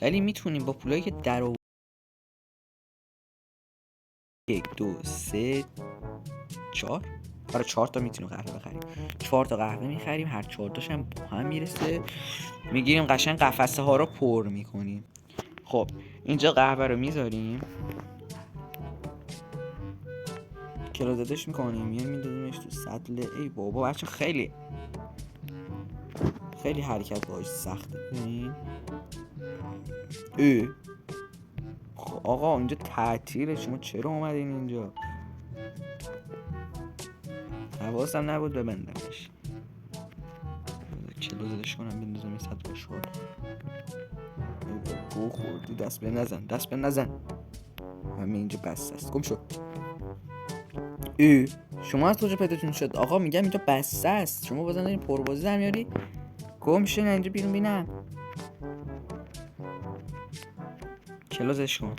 ولی میتونیم با پولایی که در 1 2 3 4 آره 4 تا میتونیم قهوه بخریم. 4 تا قهوه میخریم، هر 4 تاش هم با هم میرسه، میگیریم قشنگ قفسه ها رو پر میکنیم. خب اینجا قهوه رو میذاریم، کلوزتش میکنیم، میندازیمش تو سطل. ای بابا بچه خیلی حرکت باهاش سخته. ببین خب آقا اینجا تعطیله، شما چرا اومدین اینجا؟ حواسم نبود ببندمش. کلوزتش کنم بندازم این سطل شور. گو خوردی، دست به نزن. همه اینجا بسته است. گم شو. شما از کجا پیداتون شد؟ آقا میگم اینجا بسته است، شما بازم دارین پربازی در میاری؟ گم شو اینجا بیرون بینم. کلوزش کن.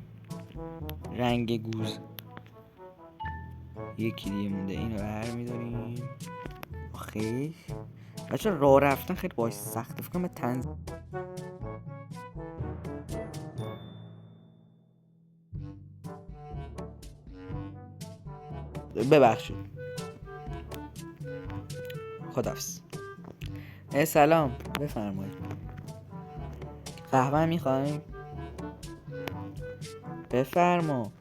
رنگ گوز. یکی دیگه مونده، اینو برمی‌داریم. آخه بچه راه رفتن خیلی باش سخته، فکر کنم تنز ببخشید. خداحافظ. سلام، بفرمایید. قهوه میخوایم؟ بفرما.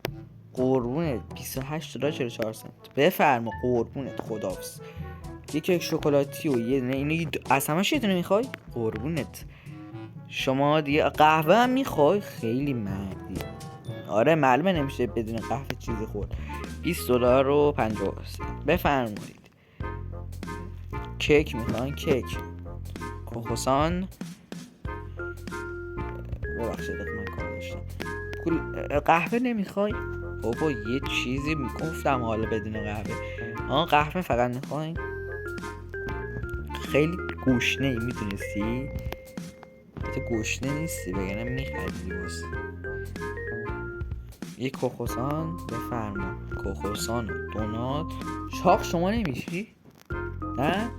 قربونت. 28 دلار 44 سنت. بفرما قربونت. خداحافظ. یک کیک شکلاتی و یه اینو از همش یه دونه میخوای؟ قربونت. شما دیگه قهوه هم میخوای؟ خیلی مردی. آره معلومه نمیشه بدون قهوه چیزی خورد. 20 دلار و 50 سنت. بفرمایید. کیک میخواین؟ کیک کوکوسان. ببخشید من کار داشتم. قهوه نمیخوای؟ بابا یه چیزی میگفتم حالا بدون قهوه. قهوه فقط میخواین؟ خیلی گوشنه ای میدونستی؟ تو گوشنه نیستی بگنم میخریدی بس. یک کوکوسان. بفرما. کوکوسان و دونات. چاق شما نمیشی؟ نه؟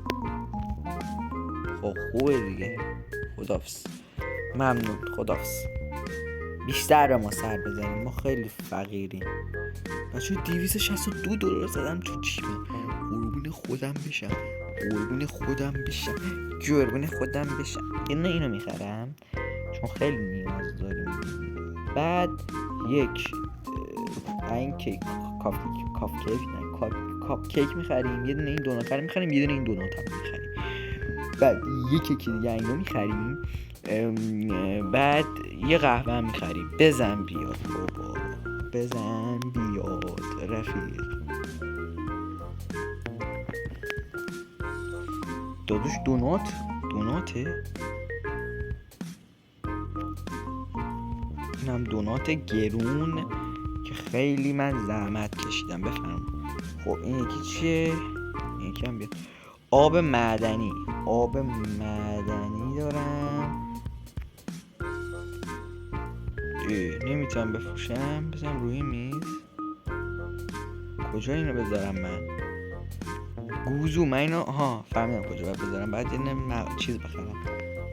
خب خوبه دیگه. خداحافظ. ممنون. خداحافظ. بیشتر به ما سر بزنیم، ما خیلی فقیریم. بچه 262 دلار زدم تو جیبم. قربون خودم بشم. جربون خودم بشم. اینو میخرم چون خیلی نیاز داریم. بعد یک این کیک کاپ کیک میخریم، یه دونه این دونات رو میخریم، یه دونه این دونات رو میخریم. بعد یک کیک دیگه اینو میخریم. بعد یه قهوه هم میخریم. بزن بیاد بابا، بزن بیاد رفیق. دادوش دوناته. اینم دونات گرون که خیلی من زحمت کشیدم. بفرم. خب این یکی چیه؟ این یکی هم بیاد. آب معدنی دارم. نمیتونم بفروشم. بزنم روی میز. کجا اینو بذارم من؟ گوزو من اینو فهمیدم کجا باید بذارم. بعد یه چیز بخرم.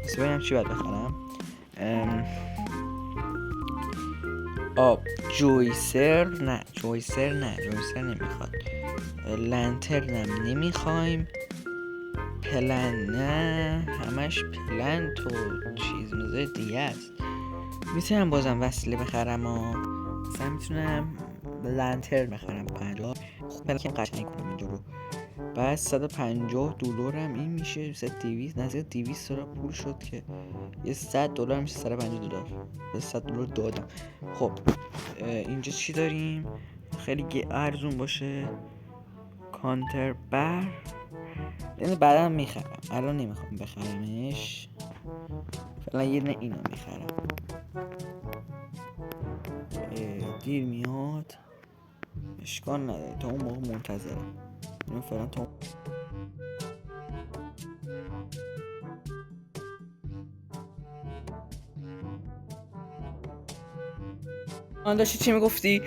بس ببینم چی باید بخرم. جویسر نمیخواد. لنترنم نمیخوایم. پلن نه، همش پلنت و چیز مزای دیگه است. میتونم بازم وسیله بخرم مثلا میتونم لنترن بخرم 50. خب پلن که قشنگ کنم اینجا رو. بعد 150 دلار هم این میشه. 200 نزدیک 200 دلار پول شد که یه 100 دلار میشه. 150 دلار به 100 دلار دادم. خب اینجا چی داریم خیلی ارزون باشه؟ کانتر بر. اینو بعدا میخرم، الان نمیخوام بخرمش. فعلا یه دونه اینو میخرم. دیر میاد، اشکال نداره، تا اون موقع منتظرم. اینو فعلا تا داشتی چی میگفتی؟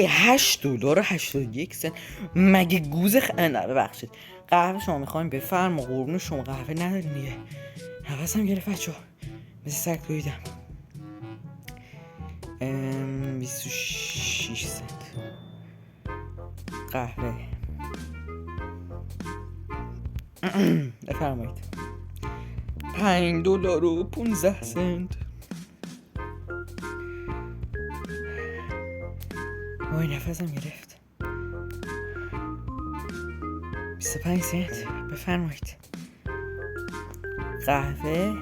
8 دلار و 81 سنت. مگه گوز نه ببخشید. قهوه شما میخوایم؟ بفرما قربون شما. قهوه نداریم دیگه. حواسم گرفت بچه‌ها، مثل سگ دویدم. 26 سنت. قهوه بفرمایید. $5.15. وای نفسم گرفت. 25 سنت. بفرمایید. قهوه.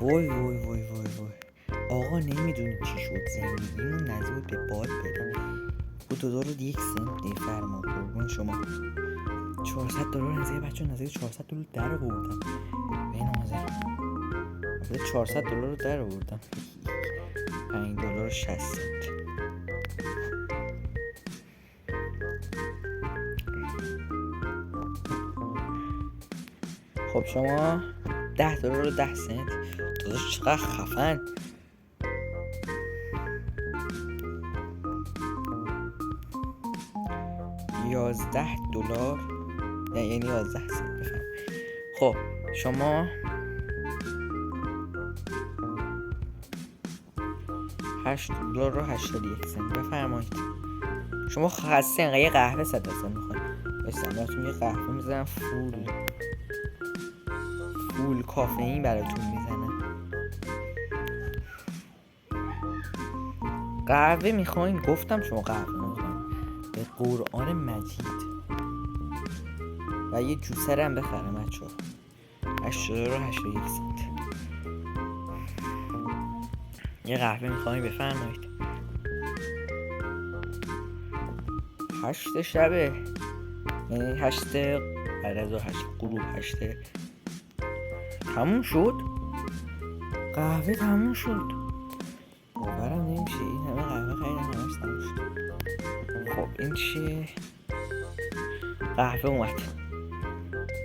وای وای وای وای وای. آقا نمیدونی چی شد، زندگیمون نزدیک به باد بره. $2.01 فرما قربون شما. $400 نزدیک بچه ها، نزدیک $400 در آوردم. به نازم $400 رو در آوردم. $5.60. خب شما $10 و 10 سنت. داداش چقدر خفن. $11 یعنی 11 سنت. بفرم. خب شما $8 و 81 سنت. بفرمایید. شما خاصه اینقدر یه قهوه 100 درصد میخواید. بسید براتون یه قهوه میزنم فول کافئین براتون میزنم. قهوه میخواین؟ گفتم شما قهوه میخواین. به قرآن مجید. و یه جوسر هم بخرم بچه ها. $8 و 81 سنت. یه قهوه میخواین؟ بفرمایید. 8 شبه، یعنی 8 بعد از 8 غروب. 8 تموم شد. قهوه تموم شد. باورم نمیشه این همه قهوه خریدم همش تموم شد. خب این چیه؟ قهوه اومد.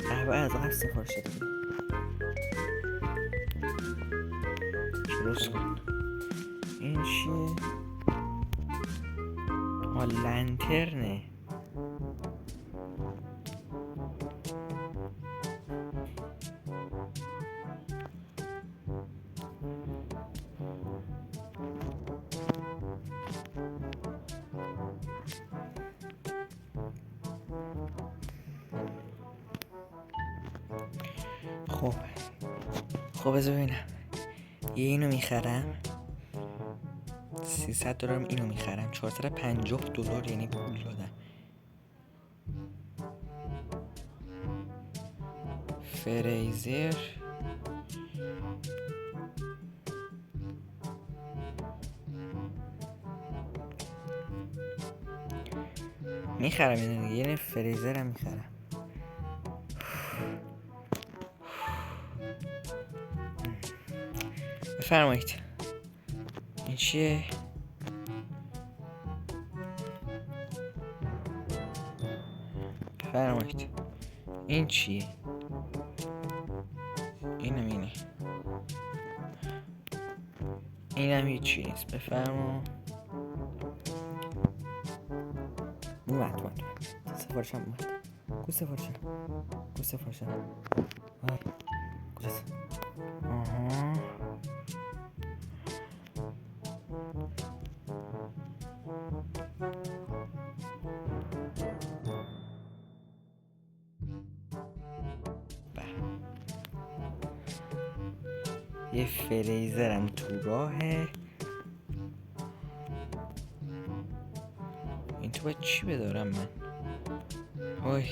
قهوه از قبل سفارش شده بود. درست کن. این چیه؟ لنترنه. خب بذار ببینم. یه اینو میخرم $300 اینو میخرم. $450 یعنی پول دادم. فریزر میخرم. یه فریزر هم میخرم. بفرمایید. این چیه؟ بفرمایید. این چیه؟ اینم اینم هیچی نیست. بفرما. اومد سفارشم اومد. کو سفارشم آه کجاست؟ آها یه فریزرم تو راهه. این تو باید چی بدارم من؟ وای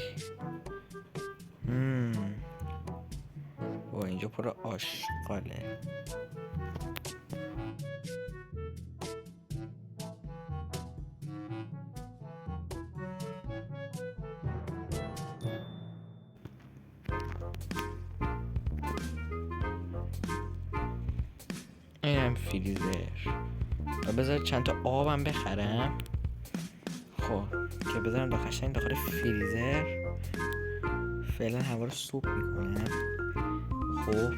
وای اینجا پر آشغاله. اینم فریزر. بذار چند تا آبم بخرم. خب که بذارم داخل فریزر. فعلا هوا رو سوپ میکنم. خب